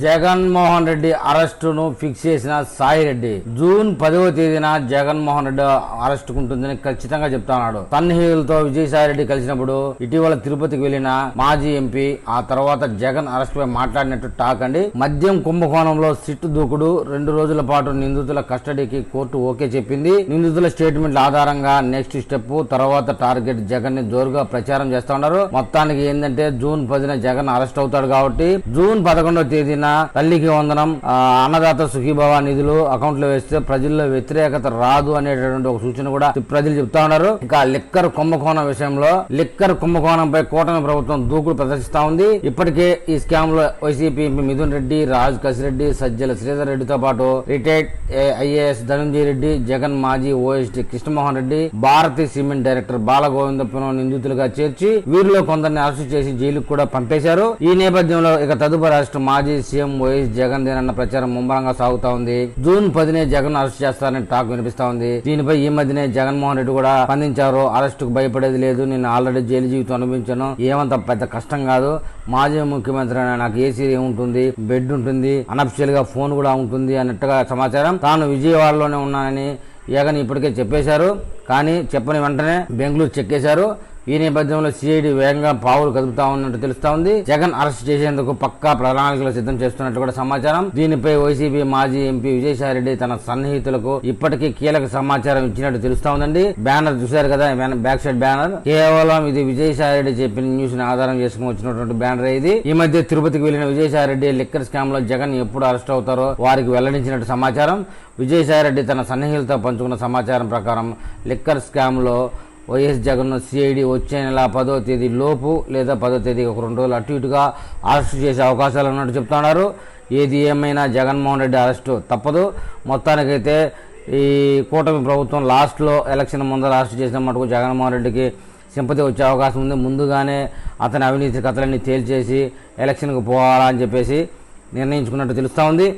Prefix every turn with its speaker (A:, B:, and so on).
A: జగన్మోహన్ రెడ్డి అరెస్టును ఫిక్స్ చేసిన సాయి రెడ్డి జూన్ 10వ తేదీన జగన్మోహన్ రెడ్డి అరెస్ట్ ఉంటుందని ఖచ్చితంగా చెప్తున్నాడు. సన్నిహితులతో విజయసాయి రెడ్డి కలిసినప్పుడు ఇటీవల తిరుపతికి వెళ్లిన మాజీ ఎంపీ ఆ తర్వాత జగన్ అరెస్ట్ పై మాట్లాడినట్టు టాక్ అండి. మద్యం కుంభకోణంలో సిట్ దూకుడు 2 రోజుల పాటు నిందితుల కస్టడీకి కోర్టు ఓకే చెప్పింది. నిందితుల స్టేట్మెంట్ల ఆధారంగా నెక్స్ట్ స్టెప్ తర్వాత టార్గెట్ జగన్ ని జోరుగా ప్రచారం చేస్తా ఉన్నారు. మొత్తానికి ఏంటంటే జూన్ 10న జగన్ అరెస్ట్ అవుతాడు కాబట్టి జూన్ 11వ తేదీన తల్లికి వందనం, అన్నదాత సుఖీభవ నిధులు అకౌంట్ లో వేస్తే ప్రజల్లో వ్యతిరేకత రాదు అనేటటువంటి ఒక సూచన కూడా ప్రజలు చెప్తా ఉన్నారు. ఇంకా లిక్కర్ కుంభకోణం విషయంలో లిక్కర్ కుంభకోణంపై కూటమి ప్రభుత్వం దూకుడు ప్రదర్శిస్తా ఉంది. ఇప్పటికే ఈ స్కామ్ లో వైసీపీ ఎంపీ మిథున్ రెడ్డి, రాజ్ కసిరెడ్డి, సజ్జల శ్రీధర్ రెడ్డితో పాటు రిటైర్డ్ ఐఏఎస్ ధనంజయ రెడ్డి, జగన్ మాజీ OSD Krishnamohan Reddy, Bharathi cement director బాలగోవిందపురం నిందితులుగా చేర్చి వీరిలో కొందరిని అరెస్టు చేసి జైలుకు కూడా పంపేశారు. ఈ నేపథ్యంలో ఇక తదుపరి అరెస్టు మాజీ సీఎం వైఎస్ జగన్ దేనన్న ప్రచారం ముమ్మరంగా సాగుతా ఉంది. జూన్ 10నే జగన్ అరెస్ట్ చేస్తారని టాక్ వినిపిస్తా ఉంది. దీనిపై ఈ మధ్యనే జగన్మోహన్ రెడ్డి కూడా స్పందించారు. అరెస్టుకు భయపడేది లేదు, నేను ఆల్రెడీ జైలు జీవితం అనుభవించాను, ఏమంత పెద్ద కష్టం కాదు, మాజీ ముఖ్యమంత్రి నాకు ఏసీ ఉంటుంది, బెడ్ ఉంటుంది, అనఫిషియల్ గా ఫోన్ కూడా ఉంటుంది అన్నట్టుగా సమాచారం. తాను విజయవాడలోనే ఉన్నానని జగన్ ఇప్పటికే చెప్పేశారు. కానీ చెప్పని వెంటనే బెంగళూరు చెక్కేశారు. ఈ నేపథ్యంలో సిఐడి వేగంగా పావులు కదుపుతా ఉన్నట్టు తెలుస్తా ఉంది. జగన్ అరెస్ట్ చేసేందుకు పక్కా ప్రణాళికలు సిద్ధం చేస్తున్నట్టు కూడా సమాచారం. దీనిపై వైసీపీ మాజీ ఎంపీ విజయసాయి రెడ్డి తన సన్నిహితులకు ఇప్పటికీ కీలక సమాచారం ఇచ్చినట్టు తెలుస్తా ఉందండి. బ్యానర్ చూశారు కదా, బ్యాక్ సైడ్ బ్యానర్ కేవలం ఇది విజయసాయి రెడ్డి చెప్పిన న్యూస్ ని ఆధారం చేసుకుని వచ్చినటువంటి బ్యానర్ ఇది. ఈ మధ్య తిరుపతికి వెళ్లిన విజయసాయి రెడ్డి లిక్కర్ స్కామ్ లో జగన్ ఎప్పుడు అరెస్ట్ అవుతారో వారికి వెల్లడించినట్టు సమాచారం. విజయసాయి రెడ్డి తన సన్నిహితులతో పంచుకున్న సమాచారం ప్రకారం లిక్కర్ స్కామ్ లో వైఎస్ జగన్ సిఐడి వచ్చే నెల 10వ తేదీ లోపు లేదా 10వ తేదీ ఒక 2 రోజులు అటు ఇటుగా అరెస్టు చేసే అవకాశాలు ఉన్నట్టు చెప్తున్నారు. ఏది ఏమైనా జగన్మోహన్ రెడ్డి అరెస్టు తప్పదు. మొత్తానికైతే ఈ కూటమి ప్రభుత్వం లాస్ట్లో ఎలక్షన్ ముందర అరెస్టు చేసిన మటుకు జగన్మోహన్ రెడ్డికి సింపతి వచ్చే అవకాశం ఉంది. ముందుగానే అతని అవినీతి కథలన్నీ తేల్చేసి ఎలక్షన్కు పోవాలని చెప్పేసి నిర్ణయించుకున్నట్టు తెలుస్తూ ఉంది.